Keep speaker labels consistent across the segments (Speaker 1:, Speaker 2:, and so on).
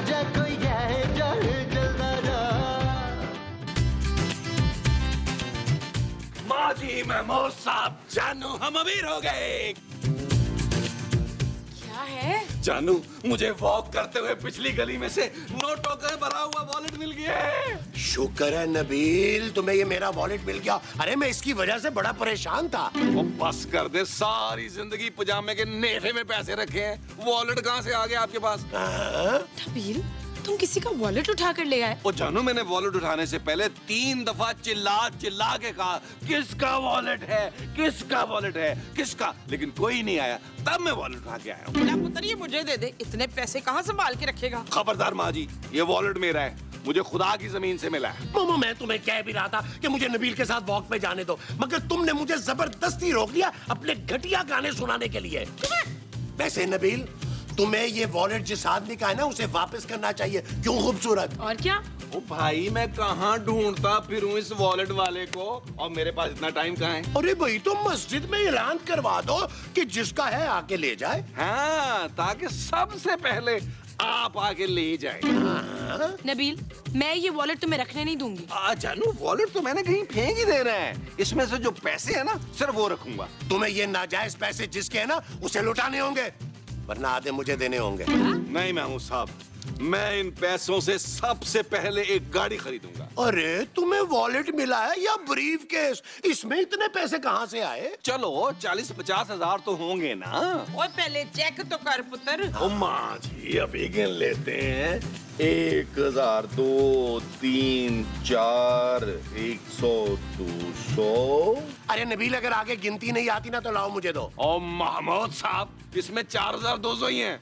Speaker 1: जा कोई है जान जलदा जा।
Speaker 2: माँ जी, महमूद साहब, जानू हम अमीर हो गए।
Speaker 3: क्या है?
Speaker 2: जानू, मुझे वॉक करते हुए पिछली गली में से नोटों का भरा हुआ वॉलेट मिल गया है।
Speaker 4: शुक्र है नबील, तुम्हें ये मेरा वॉलेट मिल गया। अरे मैं इसकी वजह से बड़ा परेशान था।
Speaker 2: वो बस कर दे, सारी जिंदगी पजामे के नेफे में पैसे रखे हैं, वॉलेट कहाँ से आ गया आपके पास?
Speaker 3: नबील, तुम किसी का वॉलेट उठा कर ले आए?
Speaker 2: ओ जानू, मैंने वॉलेट उठाने से पहले 3 दफा चिल्ला चिल्ला के कहा किसका वॉलेट है, किसका वॉलेट है, किसका, लेकिन कोई नहीं आया। तब मैं वॉलेट उठा के आया हूँ।
Speaker 5: पुत्र ये मुझे दे दे, इतने पैसे कहाँ संभाल के रखेगा?
Speaker 2: खबरदार माँ जी, ये वॉलेट मेरा है, मुझे खुदा की जमीन से मिला है।
Speaker 4: मामा, मैं तुम्हें कह भी रहा था कि मुझे नबील के साथ वॉक पे जाने दो, मगर तुमने मुझे जबरदस्ती रोक लिया अपने घटिया गाने सुनाने के लिए। वैसे नबील, तुम्हें ये वॉलेट जिस आदमी का है ना, उसे वापस करना चाहिए। क्यों खूबसूरत?
Speaker 3: और क्या?
Speaker 2: ओ भाई, मैं कहाँ ढूंढता फिरूं इस वॉलेट वाले को, और मेरे पास इतना टाइम कहाँ है?
Speaker 4: अरे भाई, तो मस्जिद में ऐलान करवा दो कि जिसका है आके ले जाए।
Speaker 2: हाँ, ताकि सबसे पहले आप आके ले जाए।
Speaker 3: नबील, मैं ये वॉलेट तुम्हें रखने नहीं दूंगी।
Speaker 2: जानू, वॉलेट तो मैंने कहीं फेंक ही देना है, इसमें से जो पैसे है ना सिर्फ वो रखूंगा।
Speaker 4: तुम्हें ये नाजायज पैसे जिसके है ना उसे लुटाने होंगे, वरना आधे मुझे देने होंगे।
Speaker 2: नहीं महमूद साहब, मैं इन पैसों से सबसे पहले एक गाड़ी खरीदूंगा।
Speaker 4: अरे तुम्हें वॉलेट मिला है या ब्रीफ केस? इसमें इतने पैसे कहाँ से आए?
Speaker 2: चलो 40-50 हजार तो होंगे ना।
Speaker 5: ओए पहले चेक तो कर पुत्र।
Speaker 2: ओ माँ जी, अभी गिन लेते हैं। 1000, 2, 3, 4, 100, 200।
Speaker 4: अरे नबील, अगर आगे गिनती नहीं आती ना तो लाओ मुझे दो।
Speaker 2: ओ महमूद साहब, इसमें 4200 ही हैं।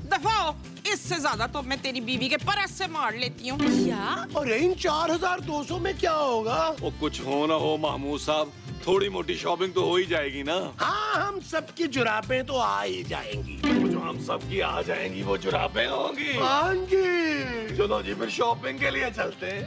Speaker 5: दफाओ, इससे ज्यादा तो मैं तेरी बीवी के परस से मार लेती हूँ।
Speaker 3: क्या?
Speaker 4: अरे इन 4200 में क्या होगा?
Speaker 2: वो कुछ हो ना हो महमूद साहब, थोड़ी मोटी शॉपिंग तो हो ही जाएगी ना।
Speaker 4: हाँ, हम सबकी जुराबें तो आ ही जाएंगी।
Speaker 2: वो जो हम सबकी आ जाएंगी वो जुराबें होंगी।
Speaker 4: हाँ जी।
Speaker 2: चलो जी, फिर शॉपिंग के लिए चलते हैं।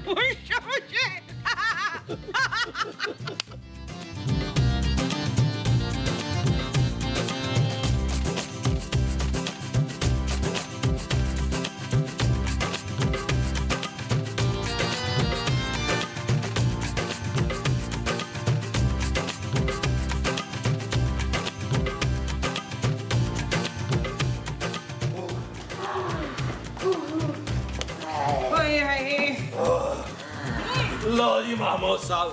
Speaker 2: लो जी महमूद साहब,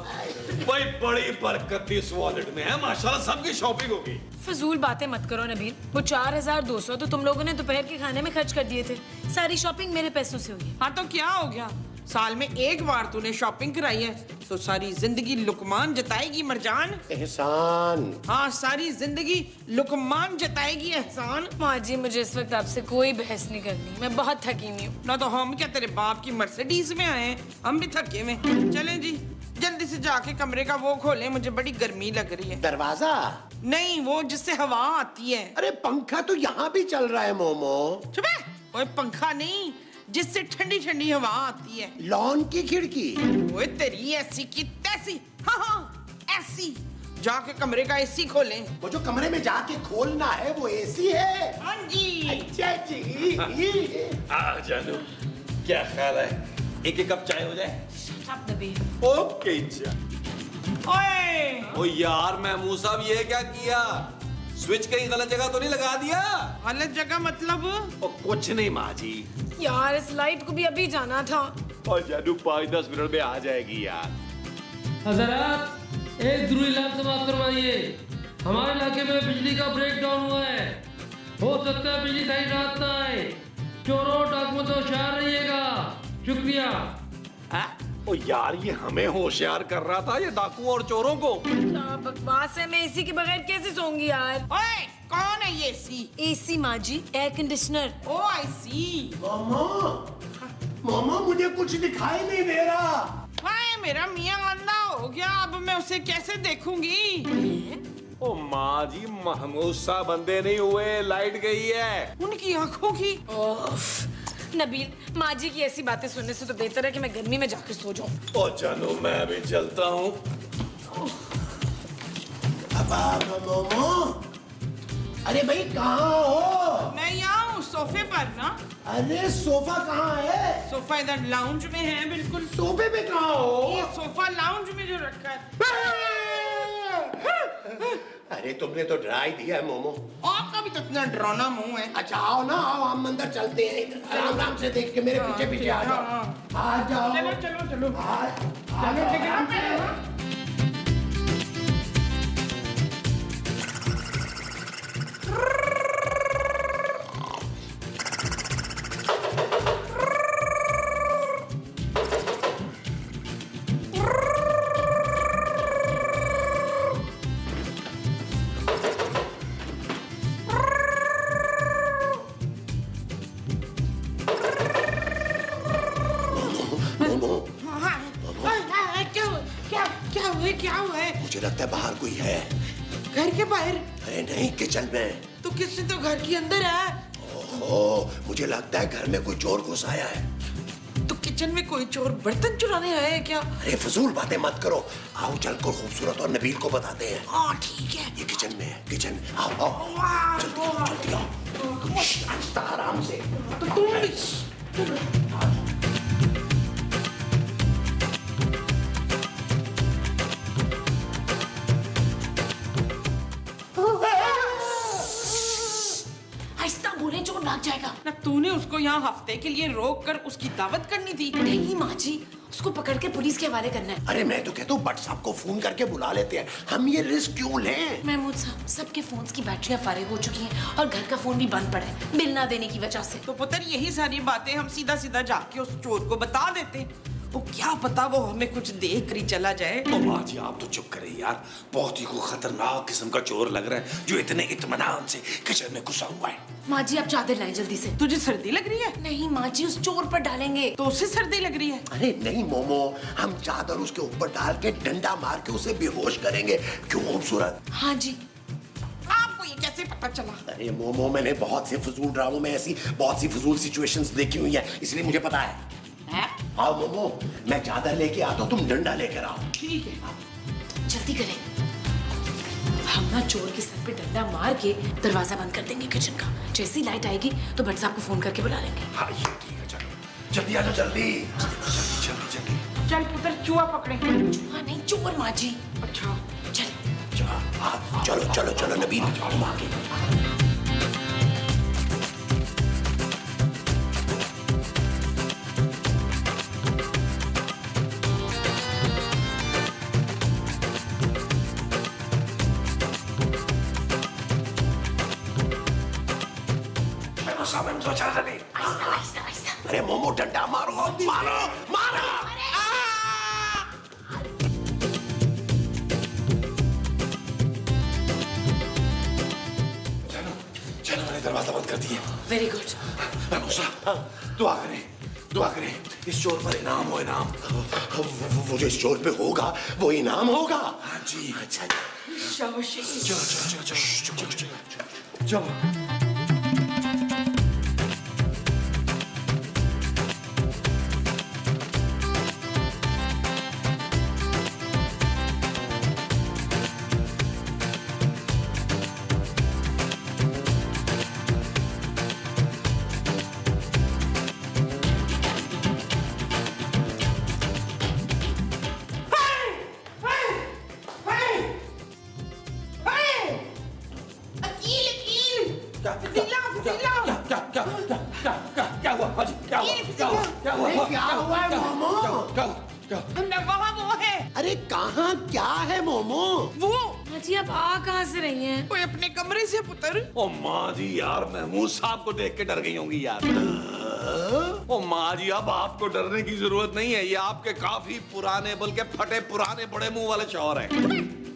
Speaker 2: भाई बड़ी बरकत इस वॉलेट में है, माशाल्लाह सबकी शॉपिंग होगी।
Speaker 3: फजूल बातें मत करो नबील, वो 4200 तो तुम लोगों ने दोपहर के खाने में खर्च कर दिए थे। सारी शॉपिंग मेरे पैसों से हुई है।
Speaker 5: हाँ तो क्या हो गया, साल में एक बार तूने शॉपिंग कराई है तो सारी जिंदगी लुकमान जताएगी मरजान।
Speaker 4: एहसान।
Speaker 5: हाँ, सारी जिंदगी लुकमान जताएगी एहसान।
Speaker 3: माँ जी, मुझे इस वक्त आपसे कोई बहस नहीं करनी, मैं बहुत थकी हुई हूँ।
Speaker 5: ना तो हम क्या तेरे बाप की मर्सिडीज में आए हैं, हम भी थके में। चलें जी, जल्दी से जाके कमरे का वो खोलें, मुझे बड़ी गर्मी लग रही है।
Speaker 4: दरवाजा?
Speaker 5: नहीं, वो जिससे हवा आती है।
Speaker 4: अरे पंखा तो यहाँ भी चल रहा है मोमो।
Speaker 5: चुप है, ओए पंखा नहीं, जिससे ठंडी ठंडी हवा आती है।
Speaker 4: लॉन की खिड़की?
Speaker 5: ओए तेरी ऐसी की तैसी। हाँ हाँ, ऐसी। जाके कमरे का एसी खोलें।
Speaker 4: वो जो कमरे में जाके खोलना है वो एसी है?
Speaker 5: हाँ जी।
Speaker 4: अच्छा जी।
Speaker 2: जानू, क्या ख्याल है, एक कप चाय हो जाए?
Speaker 3: आप नबील।
Speaker 2: ओके जी।
Speaker 5: ओए
Speaker 2: ओ यार महमूद साहब, ये क्या किया? स्विच कहीं गलत जगह तो नहीं लगा दिया?
Speaker 5: गलत जगह मतलब?
Speaker 2: ओ कुछ नहीं माँ जी।
Speaker 3: यार, इस लाइट को भी अभी जाना था।
Speaker 2: और जानू 5-10 मिनट में आ जाएगी यार।
Speaker 6: हजरात, एक जरूरी इलाज समाप्त करवाइए। हमारे इलाके में बिजली का ब्रेकडाउन हुआ है, हो सकता है बिजली सही रात ना आए। चोरों डाकुओं तो होशियार रहिएगा। शुक्रिया।
Speaker 2: ओ यार, ये हमें होशियार कर रहा था या डाकुओं और चोरों को?
Speaker 3: क्या बकवास है, मैं एसी के बगैर कैसे सोऊंगी यार?
Speaker 5: ओए, कौन है ये एसी?
Speaker 3: एसी माँ जी, एयर कंडीशनर।
Speaker 5: ओ आई सी।
Speaker 4: मामा, मुझे कुछ दिखाई नहीं दे रहा।
Speaker 5: हाय, मेरा मियाँ अंधा हो गया, अब मैं उसे कैसे देखूंगी?
Speaker 2: ओ माँ जी, महमूद साहब अंधे नहीं हुए, लाइट गई है
Speaker 5: उनकी आंखों की।
Speaker 3: नबील, माँ जी की ऐसी बातें सुनने से तो बेहतर है कि मैं गर्मी में जाकर सो जाऊं।
Speaker 2: ओ जानू, मैं भी चलता हूँ।
Speaker 4: मोमो, अरे भाई कहाँ हो?
Speaker 5: मैं यहाँ हूँ सोफे पर ना।
Speaker 4: अरे सोफा कहाँ है?
Speaker 5: सोफा इधर लाउंज में है बिल्कुल।
Speaker 4: सोफे पे कहाँ हो?
Speaker 5: ये सोफा लाउंज में जो रखा है।
Speaker 4: अरे तुमने तो डरा ही दिया है मोमो।
Speaker 5: आपका भी तो इतना डरावना मुंह है।
Speaker 4: अच्छा आओ ना, आओ हम अंदर चलते हैं। आराम आराम से देख के मेरे पीछे पीछे आ जाओ। आ जाओ।
Speaker 5: चलो चलो चलो।
Speaker 4: चलो
Speaker 5: चलो। क्या हुआ है?
Speaker 4: मुझे लगता है बाहर कोई है।
Speaker 5: घर के बाहर?
Speaker 4: अरे नहीं, किचन में।
Speaker 5: तो किसने तो घर के अंदर है।
Speaker 4: ओहो, मुझे लगता है घर में कोई चोर घुस आया है।
Speaker 5: तो किचन में कोई चोर बर्तन चुराने आया है क्या?
Speaker 4: अरे फजूल बातें मत करो, आओ चलकर खूबसूरत और नबील को बताते हैं।
Speaker 5: हाँ ठीक है।
Speaker 4: ये किचन में है, किचन में। आओ आओ जल्दी आओ, जल्दी आओ। आहिस्ता आराम से।
Speaker 5: तो तुम भी
Speaker 3: चोर भाग जाएगा
Speaker 5: ना। तूने उसको यहाँ हफ्ते के लिए रोक कर उसकी दावत करनी थी।
Speaker 3: नहीं माँ जी, उसको पकड़ के पुलिस के हवाले करना है।
Speaker 4: अरे मैं तो कहता हूँ बट साहब को फोन करके बुला लेते हैं, हम ये रिस्क क्यों लें?
Speaker 3: महमूद साहब, सबके फोन्स की बैटरियां फारिग हो चुकी हैं और घर का फोन भी बंद पड़ा है बिल ना देने की वजह से।
Speaker 5: तो पुत्र यही सारी बातें हम सीधा सीधा जाके उस चोर को बता देते। वो क्या पता वो हमें कुछ देख कर ही चला जाए।
Speaker 2: ओ माँ जी आप तो चुप करें यार, बहुत ही को खतरनाक किस्म का चोर लग रहा है जो इतने इत्मीनान से किचन में घुसा हुआ है।
Speaker 3: माँ जी आप चादर लाएं जल्दी से।
Speaker 5: तुझे सर्दी लग रही है?
Speaker 3: नहीं माँ जी, उस चोर पर डालेंगे
Speaker 5: तो उसे सर्दी लग रही है।
Speaker 4: अरे नहीं मोमो, हम चादर उसके ऊपर डाल के डंडा मार के उसे बेहोश करेंगे। क्यों खूबसूरत?
Speaker 3: हाँ जी।
Speaker 5: आपको ये कैसे पता चला?
Speaker 4: अरे मोमो, मैंने बहुत से फजूल ड्रामों में ऐसी बहुत सी फजूल सिचुएशंस देखी हुई है, इसलिए मुझे पता है। आओ मोमो, मैं चादर लेके आता हूँ, तुम डंडा लेकर आओ।
Speaker 5: ठीक है।
Speaker 3: जल्दी करें, हम ना चोर के सर पे डंडा मार के दरवाजा बंद कर देंगे किचन का। जैसी लाइट आएगी तो भट्ट साहब को फोन करके बुला लेंगे।
Speaker 2: हाँ ये ठीक है, चलो जल्दी आ जाओ, जल्दी जल्दी जल्दी।
Speaker 5: चल पुत्र चूहा पकड़े।
Speaker 3: चूहा नहीं, चोर माँ जी।
Speaker 5: अच्छा
Speaker 3: चल
Speaker 4: चलो चलो चलो नबील, तुम आगे। अरे मोमो डंडा मारो मारो मारो।
Speaker 2: चलो चलो, मैंने दरवाजा बंद कर दिया।
Speaker 3: Very good.
Speaker 2: दुआ करें, दुआ करें इस चोर पर इनाम हो, इनाम।
Speaker 4: वो जो इस चोर पे होगा वो इनाम होगा।
Speaker 2: हाँ जी।
Speaker 4: अच्छा
Speaker 3: शाबाशी।
Speaker 2: चलो चलो चलो चलो चलो चलो।
Speaker 4: अरे कहाँ क्या है मोमो?
Speaker 5: वो
Speaker 3: माँ जी आप आ कहाँ से रही हैं?
Speaker 5: कोई अपने कमरे से पुत्र।
Speaker 2: ओ माँ जी यार, महमूद साहब को देख के डर गई होंगी यार। ओ माँ जी अब आपको डरने की जरूरत नहीं है, ये आपके काफी पुराने बल्कि फटे पुराने बड़े मुंह वाले शौहर हैं।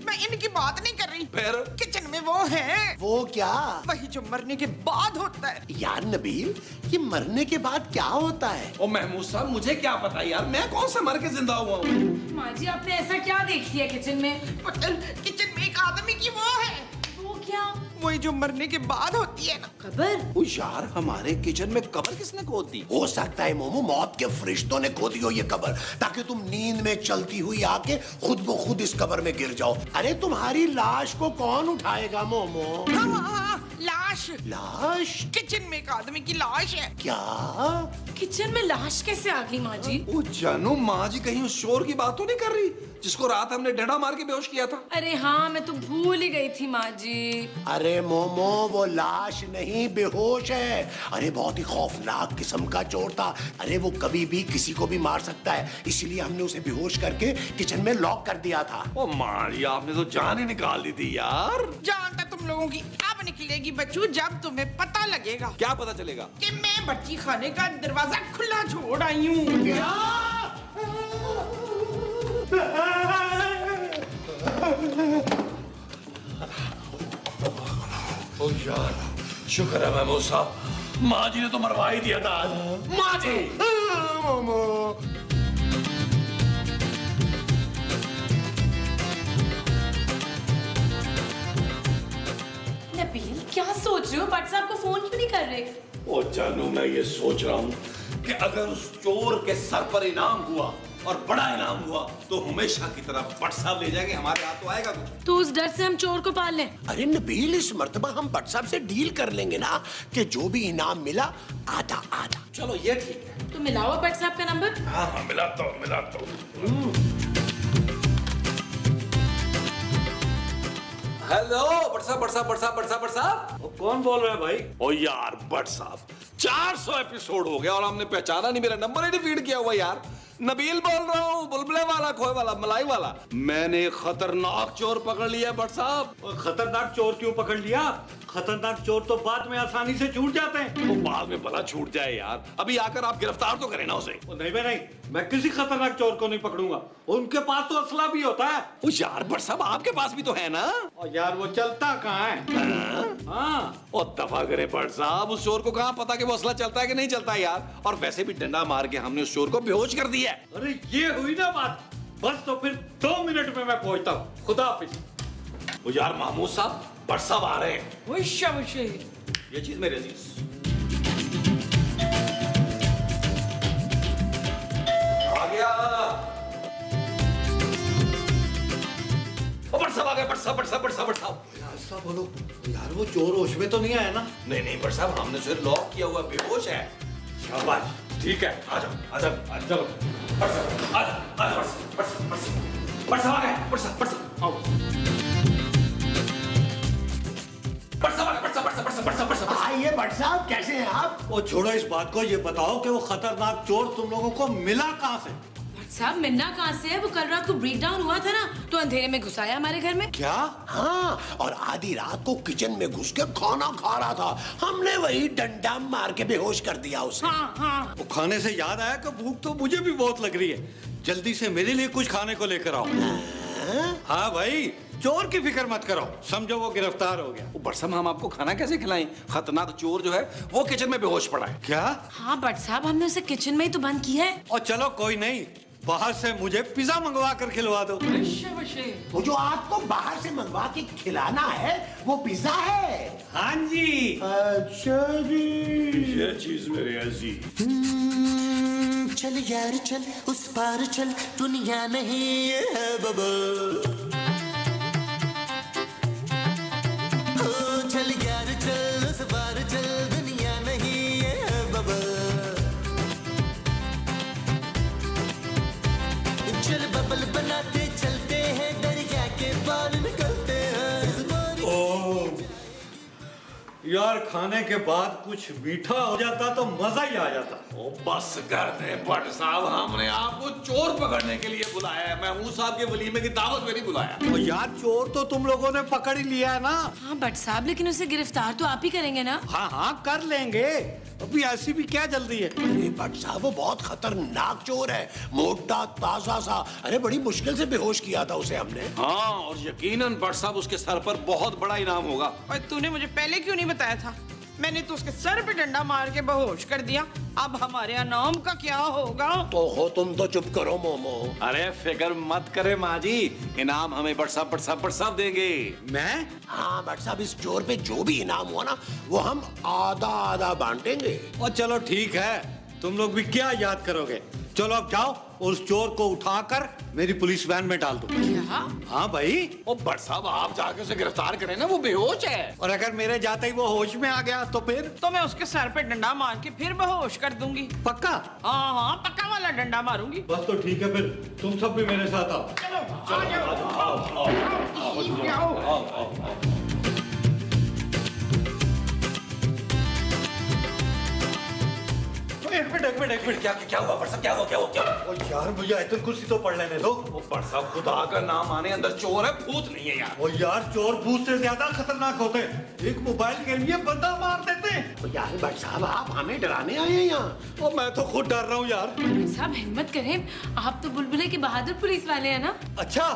Speaker 5: मैं इनकी बात नहीं कर रही।
Speaker 2: फिर
Speaker 5: किचन में वो है।
Speaker 4: वो क्या?
Speaker 5: वही जो मरने के बाद होता है।
Speaker 4: यार नबील, ये मरने के बाद क्या होता है?
Speaker 2: ओ महमूद साहब मुझे क्या पता यार, मैं कौन सा मर के जिंदा हुआ हूँ।
Speaker 3: माँ जी आपने ऐसा क्या देख लिया किचन में?
Speaker 5: पुत्र किचन में एक आदमी की वो है।
Speaker 3: वो क्या?
Speaker 5: वही जो मरने के बाद होती है ना।
Speaker 3: कबर?
Speaker 2: ओ यार हमारे किचन में कब्र किसने खोद दी?
Speaker 4: हो सकता है मोमो मौत के फरिश्तों ने खोदी हो ये कब्र, ताकि तुम नींद में चलती हुई आके खुद ब खुद इस कब्र में गिर जाओ। अरे तुम्हारी लाश को कौन उठाएगा मोमो?
Speaker 5: हाँ, लाश लाश।
Speaker 4: लाश?
Speaker 5: किचन में एक आदमी की लाश है।
Speaker 4: क्या?
Speaker 3: किचन में लाश कैसे आ गई माँ जी?
Speaker 2: ओ जानू, माँ जी कहीं उस चोर की बात तो नहीं कर रही जिसको रात हमने डंडा मार के बेहोश किया था?
Speaker 3: अरे हाँ, मैं तो भूल ही गई थी माँ जी।
Speaker 4: अरे मोमो, वो लाश नहीं, बेहोश है। अरे बहुत ही खौफनाक किस्म का चोर था। अरे वो कभी भी किसी को भी मार सकता है, इसलिए हमने उसे बेहोश करके किचन में लॉक कर दिया था।
Speaker 2: ओ माँ जी, आपने तो जान ही निकाल दी थी यार।
Speaker 5: जान तो तुम लोगों की अब निकलेगी बच्चू, जब तुम्हें पता लगेगा।
Speaker 2: क्या पता चलेगा?
Speaker 5: कि मैं बच्ची खाने का दरवाजा खुला छोड़ आई हूँ।
Speaker 2: ओ यार, शुक्र है महमूद साहब, माँ जी ने तो मरवा ही दिया था आज। माँ जी!
Speaker 4: मोमो,
Speaker 3: नबील, क्या सोच रहे हो? बट साहब को फोन क्यों नहीं कर रहे?
Speaker 2: ओ जानू, मैं ये सोच रहा हूँ कि अगर उस चोर के सर पर इनाम हुआ और बड़ा इनाम हुआ तो हमेशा की तरह बट साहब ले जाएंगे, हमारे हाथ तो आएगा कुछ।
Speaker 3: तो उस डर से हम चोर को पाल लें।
Speaker 4: अरे नबील, इस मर्तबा हम बट साहब से डील कर लेंगे ना कि जो भी इनाम मिला आधा आधा।
Speaker 2: चलो ये ठीक है।
Speaker 3: तो मिलाओ बट साहब का नंबर।
Speaker 2: हाँ हाँ, मिलाता हूँ। हेलो बट साहब।
Speaker 7: कौन बोल रहा है भाई?
Speaker 2: ओ यार बट साहब, 400 एपिसोड हो गया और हमने पहचाना नहीं, मेरा नंबर ही नहीं फीड किया हुआ यार। नबील बोल रहा हूँ, बुलबुले वाला, खोए वाला, मलाई वाला। मैंने खतरनाक चोर पकड़ लिया बट साहब।
Speaker 7: और खतरनाक चोर क्यों पकड़ लिया? खतरनाक चोर तो बाद में आसानी से छूट जाते हैं।
Speaker 2: वो बाद में भला छूट जाए यार, अभी आकर आप गिरफ्तार तो करें ना उसे।
Speaker 7: नहीं, मैं किसी खतरनाक चोर को नहीं पकड़ूंगा। उनके पास तो असला भी होता है।
Speaker 2: ओ यार बट साहब, आपके पास भी तो है ना?
Speaker 7: और यार वो चलता कहाँ है? हाँ।
Speaker 2: और दफा करे बट साहब, उस चोर को कहाँ पता कि वो असला चलता है कि नहीं चलता है यार। और वैसे भी डंडा मार के हमने उस चोर को बेहोश कर दिया है।
Speaker 7: अरे ये हुई ना बात। बस तो फिर 2 मिनट में मैं पहुंचता हूँ। खुदा हाफिज।
Speaker 2: ओ यार महमूद साहब, बट साहब आ रहे हैं।
Speaker 5: वुशा
Speaker 2: ये चीज मेरे अजीज। आ गया। ओ बट साहब आ गए। बट साहब।
Speaker 7: ऐसा बोलो यार, वो चोर होश में तो नहीं आया ना?
Speaker 2: नहीं बट साहब, हमने उसे लॉक किया हुआ, बेहोश है।
Speaker 7: शाबाश, ठीक है। आ जाओ।
Speaker 2: बट साहब आ गए। बट साहब आओ।
Speaker 4: आइए बट साहब, कैसे हैं आप?
Speaker 7: वो छोड़ो इस बात को, ये बताओ कि वो खतरनाक चोर तुम लोगों को मिला कहाँ से?
Speaker 3: बट साहब, मिलना कहाँ से है? वो कल रात को ब्रेकडाउन हुआ था ना, तो अंधेरे में घुसाया हमारे घर में।
Speaker 4: क्या? हाँ, और आधी रात को किचन में घुस के खाना खा रहा था, हमने वही डंडा मार के बेहोश कर दिया उसे।
Speaker 5: हाँ।
Speaker 7: वो खाने से याद आया कि भूख तो मुझे भी बहुत लग रही है। जल्दी से मेरे लिए कुछ खाने को लेकर आओ। हाँ भाई, चोर की फिक्र मत करो, समझो वो गिरफ्तार हो गया।
Speaker 2: बट साहब, हम आपको खाना कैसे खिलाएं? खतरनाक चोर जो है वो किचन में बेहोश पड़ा है।
Speaker 7: क्या?
Speaker 3: हाँ बट साहब, हमने उसे किचन में ही तो बंद किया है।
Speaker 7: और चलो कोई नहीं, बाहर से मुझे पिज्जा मंगवा कर खिलवा दो।
Speaker 4: वो जो आपको बाहर से मंगवा के खिलाना है वो पिज्जा है?
Speaker 7: हाँ जी।
Speaker 4: अच्छा जी।
Speaker 2: ये चीज मेरे अजीज।
Speaker 1: चल यार चल, उस पार चल, दुनिया नहीं है बबल। चल यार चल, उस पार चल, दुनिया नहीं है बबल। चल बबल बनाते चलते हैं, दरिया के पार निकलते हैं।
Speaker 7: ओह यार, खाने के बाद कुछ मीठा हो जाता तो मजा ही आ जाता।
Speaker 2: ओ बस कर दे बट साहब, हमने आपको चोर पकड़ने के लिए बुलाया है, महमूद साहब के वलीमे की दावत में नहीं बुलाया।
Speaker 7: और यार, चोर तो तुम लोगों ने पकड़ ही लिया है ना?
Speaker 3: हाँ बट साहब, लेकिन उसे गिरफ्तार तो आप ही करेंगे ना?
Speaker 7: हाँ कर लेंगे, अभी ऐसी भी क्या जल्दी है?
Speaker 4: अरे बट साहब, वो बहुत खतरनाक चोर है, मोटा ताजा सा। अरे बड़ी मुश्किल से बेहोश किया था उसे हमने।
Speaker 2: हाँ, और यकीनन बट साहब उसके सर पर बहुत बड़ा इनाम होगा।
Speaker 5: और तूने मुझे पहले क्यों नहीं बताया था? मैंने तो उसके सर पे डंडा मार के बेहोश कर दिया। अब हमारे इनाम का क्या होगा?
Speaker 4: तो हो तुम तो चुप करो मोमो।
Speaker 2: अरे फिक्र मत करे माँ जी, इनाम हमें बट साहब देंगे।
Speaker 7: मैं?
Speaker 4: हाँ बट साहब, इस चोर पे जो भी इनाम हुआ ना वो हम आधा आधा बांटेंगे।
Speaker 7: और चलो ठीक है, तुम लोग भी क्या याद करोगे। चलो अब जाओ, उस चोर को उठाकर मेरी पुलिस वैन में डाल दो।
Speaker 5: क्या?
Speaker 7: हाँ भाई।
Speaker 2: ओ भट्ट साहब आप जाके उसे गिरफ्तार करें ना, वो बेहोश है।
Speaker 7: और अगर मेरे जाते ही वो होश में आ गया तो फिर?
Speaker 5: तो मैं उसके सर पे डंडा मार के फिर बेहोश कर दूंगी।
Speaker 7: पक्का?
Speaker 5: हाँ हाँ पक्का वाला डंडा मारूंगी।
Speaker 7: बस तो ठीक है, फिर तुम सब भी मेरे साथ आओ।
Speaker 5: चलो आओ।
Speaker 7: एक मिनट
Speaker 2: क्या हुआ भट्ट साहब, क्या हुआ?
Speaker 7: ओ यार मुझे आयतुल कुर्सी तो पढ़ लेने दो।
Speaker 2: ओ भट्ट साहब खुदा का नाम आने, अंदर चोर है, भूत नहीं है यार।
Speaker 7: ओ यार चोर भूत से ज्यादा खतरनाक होते हैं। एक मोबाइल के लिए बंदा मार देते हैं।
Speaker 4: तो यार भट्ट साहब आप हमें डराने आए हैं यहाँ?
Speaker 7: ओ मैं तो खुद डर रहा हूँ यार।
Speaker 3: साहब हिम्मत करें, आप तो बुलबुले के बहादुर पुलिस वाले हैं ना।
Speaker 7: अच्छा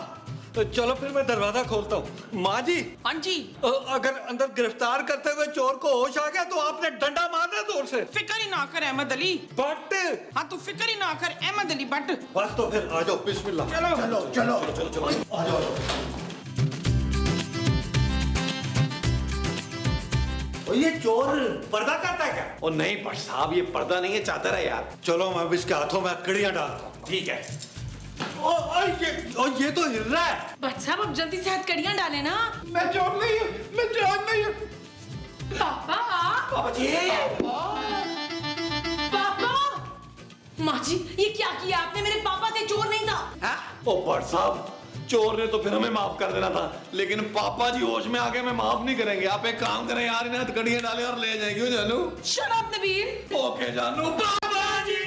Speaker 7: तो चलो फिर मैं दरवाजा खोलता हूँ। माँ जी।
Speaker 5: हाँ जी।
Speaker 7: अगर अंदर गिरफ्तार करते हुए चोर को होश आ गया तो आपने डंडा मारना जोर से।
Speaker 5: फिक्र ही ना कर अहमद अली
Speaker 7: बट।
Speaker 5: हाँ तू फिक्र ही ना कर अहमद अली बट।
Speaker 7: बस तो फिर आ जाओ, बिस्मिल्लाह।
Speaker 5: चलो
Speaker 4: चलो
Speaker 7: आ जाओ। ओ ये चोर पर्दा करता है क्या?
Speaker 2: ओ नहीं भट्ट साहब, ये पर्दा नहीं है, चादर है यार।
Speaker 7: चलो मैं अब इसके हाथों में कड़ियां डालता हूँ।
Speaker 2: ठीक है।
Speaker 7: ये तो हिल रहा है।
Speaker 3: भट्ट साहब अब जल्दी से हाथ कड़ियां डाले ना।
Speaker 5: मैं चोर नहीं हूँ, मैं चोर नहीं हूँ।
Speaker 3: पापा।
Speaker 2: पापा जी।
Speaker 3: पापा। माँ जी ये क्या किया आपने? मेरे पापा थे, चोर नहीं था।
Speaker 2: ओ भट्ट साहब, चोर ने तो फिर हमें माफ कर देना था, लेकिन पापा जी होश में आके हमें माफ नहीं करेंगे। आप एक काम करें यार, इन्हें हथकड़ियां डालें और ले जाएंगे। जानू
Speaker 3: शट अप नबील।
Speaker 2: ओके जानू। पापा जी।